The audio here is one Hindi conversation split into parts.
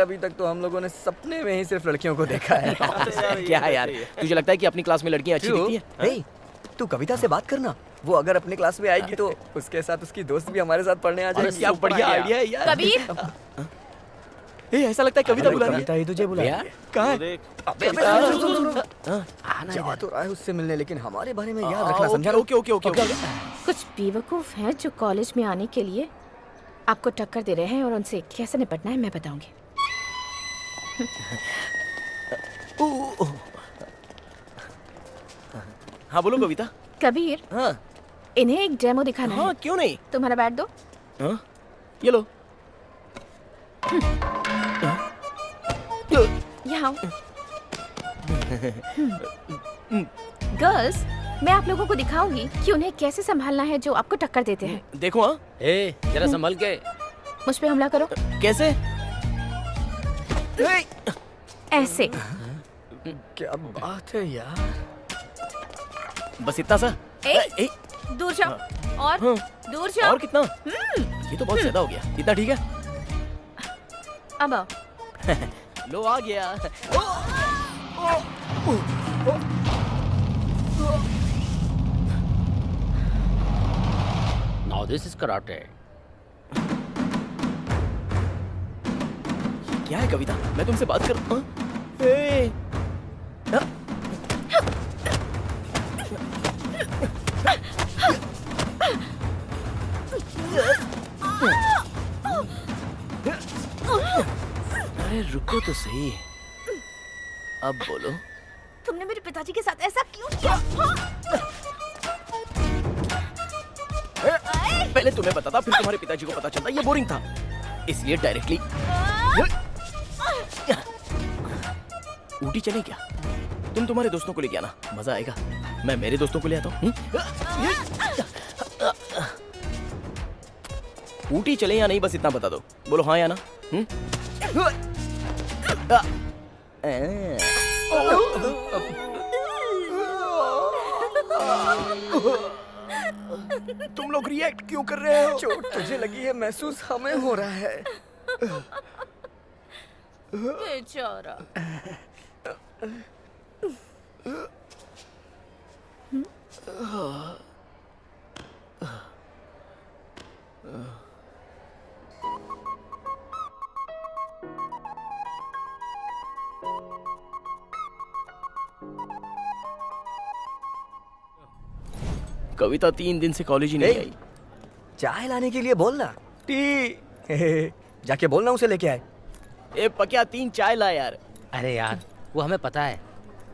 अभी तक तो हम लोगों ने सपने में ही सिर्फ लड़कियों को देखा है। क्या यार, तुझे लगता है कि अपनी क्लास में लड़कियां अच्छी दिखती हैं? हे, तू कविता से बात करना। वो अगर अपनी क्लास में आएगी तो उसके साथ उसकी दोस्त भी हमारे साथ पढ़ने आ जाएगी। क्या बढ़िया आइडिया है यार। कबीर, ए, ऐसा लगता है कविता बुला रही कविता है। ही तुझे बुला रही है। यार कहाँ है? देख, जा तो रहा है उससे मिलने, लेकिन हमारे बारे में याद रखना, समझा? Okay okay okay okay. कुछ बेवकूफ हैं जो कॉलेज में आने के लिए आपको टक्कर दे रहे हैं और उनसे कैसे निपटना है मैं बताऊंगी। हाँ बोलो कविता। कबीर, हाँ इन्हें एक डेमो दिखाना हाँ, है। क्यों नहीं? तुम्हारा बैट दो। हाँ ये लो। यहाँ आओ। गर्ल्स, मैं आप लोगों को दिखाऊंगी कि उन्हें कैसे संभालना है जो आपको टक्कर देते हैं। देखो हाँ। ए, जरा संभल के। मुझ पे हमला करो। कैसे? ऐसे। क्या बात है यार। बस इतना सा। ए, दूर जाओ और हाँ। दूर जाओ। और कितना? ये तो बहुत ज्यादा हो गया। इतना ठीक है? अब आओ। लो आ गया। Now this is karate. क्या है कविता? मैं तुमसे बात कर। हाँ? ए, हाँ? अरे रुको तो सही। अब बोलो। तुमने मेरे पिताजी के साथ ऐसा क्यों किया? पहले तुम्हें पता था, फिर तुम्हारे पिताजी को पता चलता। ये बोरिंग था, इसलिए डायरेक्टली। ऊटी चले क्या? तुम तुम्हारे दोस्तों को लेके आना, मजा आएगा। मैं मेरे दोस्तों को ले आता हूँ। ऊटी चले या नहीं, बस इतना बता दो। बोलो हाँ या ना। तुम लोग रिएक्ट क्यों कर रहे हो? चोट तुझे लगी है, महसूस हमें हो रहा है। बेचारा। कविता 3 दिन से कॉलेज ही नहीं आई। चाय लाने के लिए बोलना। टी जाके बोलना उसे लेके आए। ए पक्या 3 चाय ला यार। अरे यार, वो हमें पता है।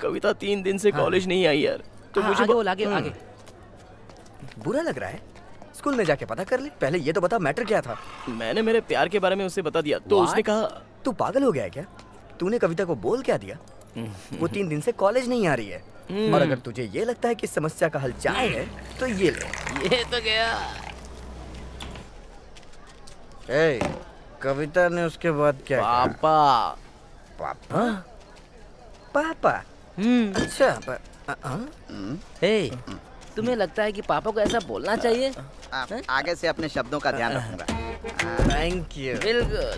कविता 3 दिन से कॉलेज नहीं आई यार। तो मुझे आगे बोल, आगे आगे। बुरा लग रहा है? स्कूल में जाके पता कर ले। पहले ये तो बता मैटर क्या था। मैंने मेरे प्यार के बारे में उसे बता दिया तो उसने कहा। तू पागल हो गया है क्या? तूने कविता को बोल क्या दिया? वो 3 दिन से कॉलेज नहीं आ रही है। और अगर तुझे ये लगता है कि समस्या का हल चाय है तो ये ले। ये तो गया। ए, कविता ने उसके बाद क्या कहा? पापा। पापा? पापा? अच्छा। हे, तुम्हें लगता है कि पापा को ऐसा बोलना चाहिए? आगे से अपने शब्दों का ध्यान रखूंगा। Thank you. बिल्कुल।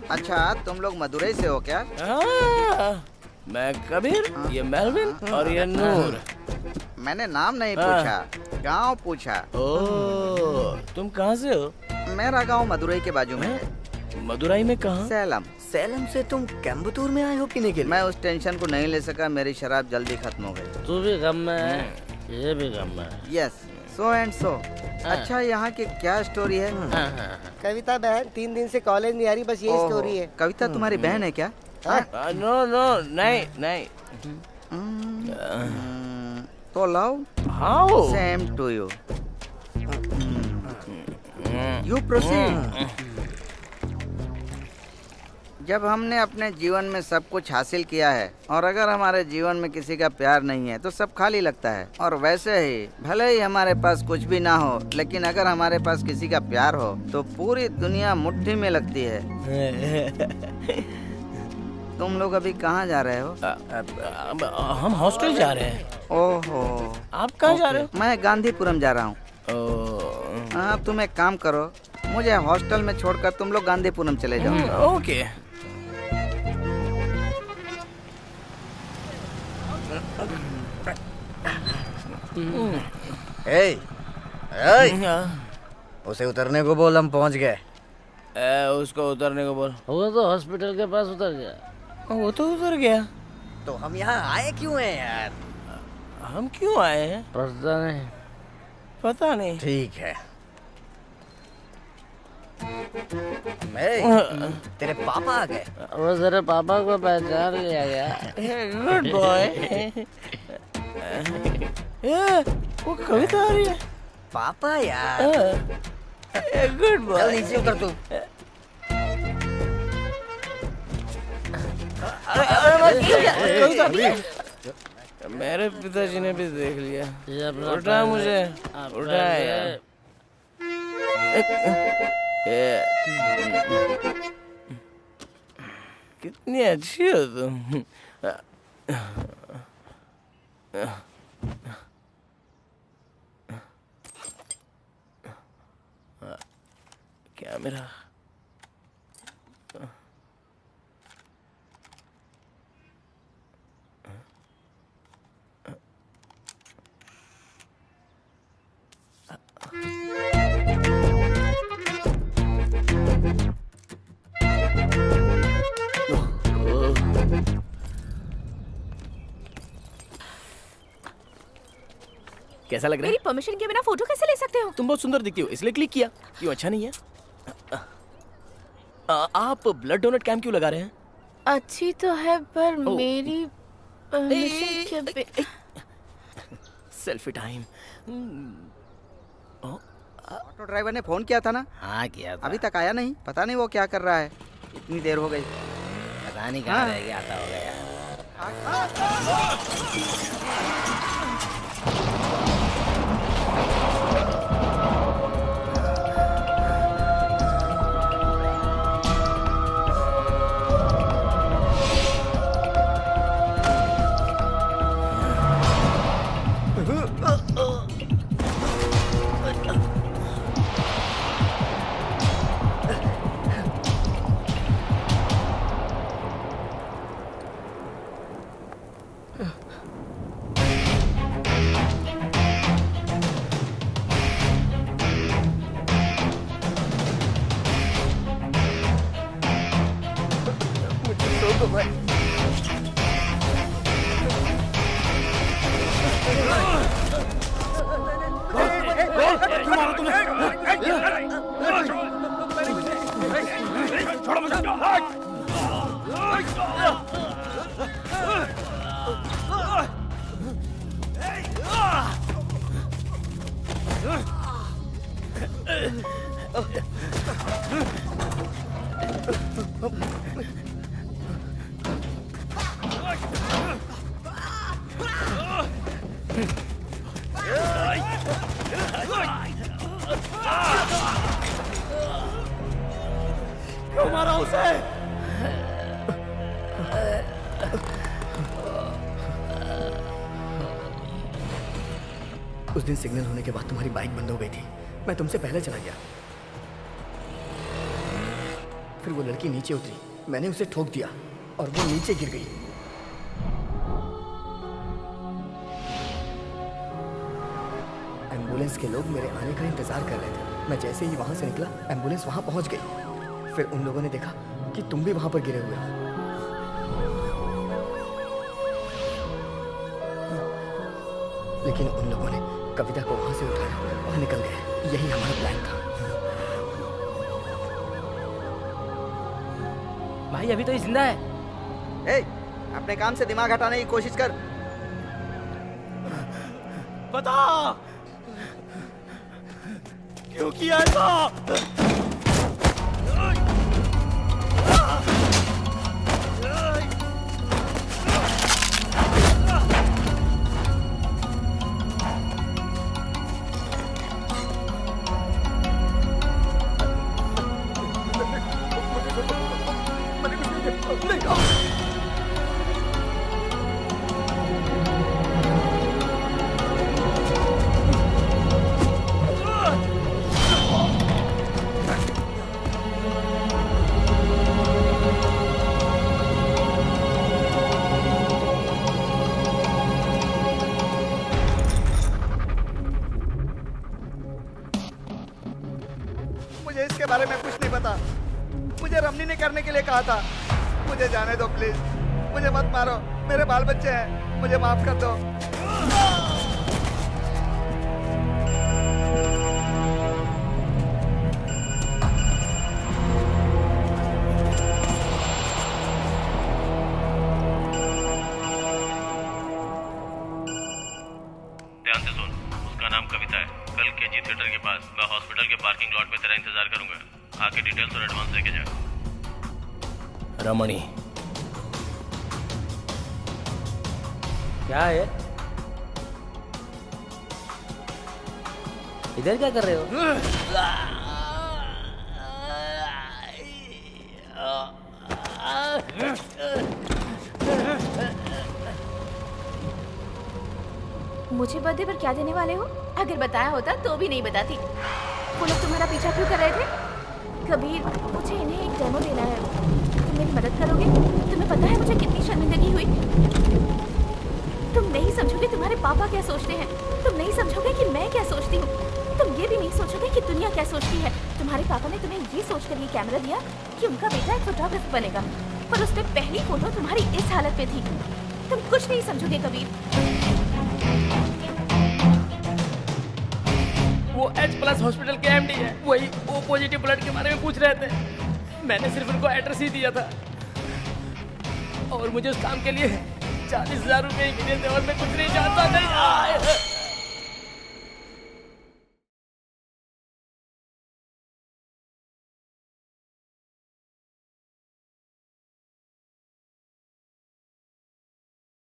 अच्छा, तुम लोग मदुरई से हो क्या? मैं कबीर, ये मेलविन और ये नूर। मैंने नाम नहीं पूछा, गांव पूछा। ओह, तुम कहाँ से हो? मेरा गांव मदुरई के बाजू में है। मदुरई में कहाँ? सैलम। सैलम से तुम कोयम्बटूर में आए हो पीने के लिए? मैं उस टेंशन को नहीं ले सका, मेरी शराब जल्दी खत्म हो गई। तू भी गम में है, ये भी गम में है। Yes, so and so. अच्छा, यहाँ की क्या स्टोरी है? कविता बहन 3 दिन से कॉलेज नहीं आ रही, बस यही ओहो, स्टोरी है। कविता तुम्हारी बहन है क्या? नो नो, नहीं नहीं। तो love how? Same to you. You proceed. जब हमने अपने जीवन में सब कुछ हासिल किया है और अगर हमारे जीवन में किसी का प्यार नहीं है तो सब खाली लगता है। और वैसे ही भले ही हमारे पास कुछ भी ना हो, लेकिन अगर हमारे पास किसी का प्यार हो तो पूरी दुनिया मुट्ठी में लगती है। तुम लोग अभी कहाँ जा रहे हो? हम हॉस्टल जा रहे हैं। ओहो, आप कहाँ जा रहे हो? मैं गांधीपुरम जा रहा हूँ। ओह, आप तुम एक काम करो, मुझे हॉस्टल में छोड़कर तुम लोग गांधीपुरम चले जाओ। ओके। ए, उसे उतरने को बोल, हम पहुंच गए। उसको उतरने को बोल। वो तो हॉस्पिटल के पास उतर गया। वो तो उतर गया। तो हम यहाँ आए क्यों हैं यार? हम क्यों आए हैं? पता नहीं। पता नहीं। ठीक है। तेरे पापा आ गए। वो तेरे पापा को पहचान लिया गया। Good boy. वो कविता आ रही है। पापा यार। गुड चल बॉय। नीचे उतर तू। मेरे पिताजी ने भी देख लिया। ये अपना उठा मुझे। उठा यार। कितनी अच्छी हो तुम। क्या मेरा कैसा लग रहा है? मेरी परमिशन के बिना फोटो कैसे ले सकते हो? तुम बहुत सुंदर दिखती हो इसलिए क्लिक किया। क्यों अच्छा नहीं है? आप ब्लड डोनेट कैंप क्यों लगा रहे हैं? अच्छी तो है पर ओ। मेरी परमिशन के सेल्फी टाइम। ऑटो ड्राइवर ने फोन किया था ना? हाँ किया था। अभी तक आया नहीं। पता नहीं वो क्या कर रहा है, इतनी देर हो गई। पता नहीं कहाँ रह गया, आता होगा यार। उस दिन सिग्नल होने के बाद तुम्हारी बाइक बंद हो गई थी। मैं तुमसे पहले चला गया। फिर वो लड़की नीचे उतरी, मैंने उसे ठोक दिया और वो नीचे गिर गई। एम्बुलेंस के लोग मेरे आने का इंतजार कर रहे थे। मैं जैसे ही वहां से निकला, एम्बुलेंस वहां पहुंच गई। फिर उन लोगों ने देखा कि तुम भी वहां पर गिरे हुए हो। लेकिन उन लोगों ने कविता को वहां से उठाया और निकल गए। यही हमारा प्लान था। भाई अभी तो ये जिंदा है। ए, अपने काम से दिमाग हटाने की कोशिश कर। बता क्यों किया ऐसा? मुझे रमनी ने करने के लिए कहा था। मुझे जाने दो प्लीज, मुझे मत मारो, मेरे बाल बच्चे हैं, मुझे माफ कर दो। ध्यान से सुन, उसका नाम कविता है। कल केजी थिएटर के पास मैं हॉस्पिटल के पार्किंग लॉट में तेरा इंतजार करूंगा। आके डिटेल्स और एडवांस लेके जा। रमणी क्या है? इधर क्या कर रहे हो? मुझे बर्थडे पर क्या देने वाले हो? अगर बताया होता तो भी नहीं बताती। वो लोग तुम्हारा पीछा क्यों कर रहे थे? कबीर, मुझे इन्हें एक डेमो देना है। तुम मेरी मदद करोगे? तुम्हें पता है मुझे कितनी शर्मिंदगी हुई? तुम नहीं समझोगे तुम्हारे पापा क्या सोचते हैं। तुम नहीं समझोगे कि मैं क्या सोचती हूँ। तुम ये भी नहीं सोचोगे कि दुनिया क्या सोचती है। तुम्हारे पापा ने तुम्हें ये सोचकर ये कैमरा दिया कि उनका बेटा एक फोटोग्राफर बनेगा, पर उसमें पहली फोटो तुम्हारी इस हालत में थी। तुम कुछ नहीं समझोगे कबीर। वो H+ हॉस्पिटल के MD है, वही O पॉजिटिव ब्लड के बारे में पूछ रहे थे। मैंने सिर्फ उनको एड्रेस ही दिया था और मुझे उस काम के लिए 40,000 रुपए ही मिले थे और मैं कुछ नहीं जानता। नहीं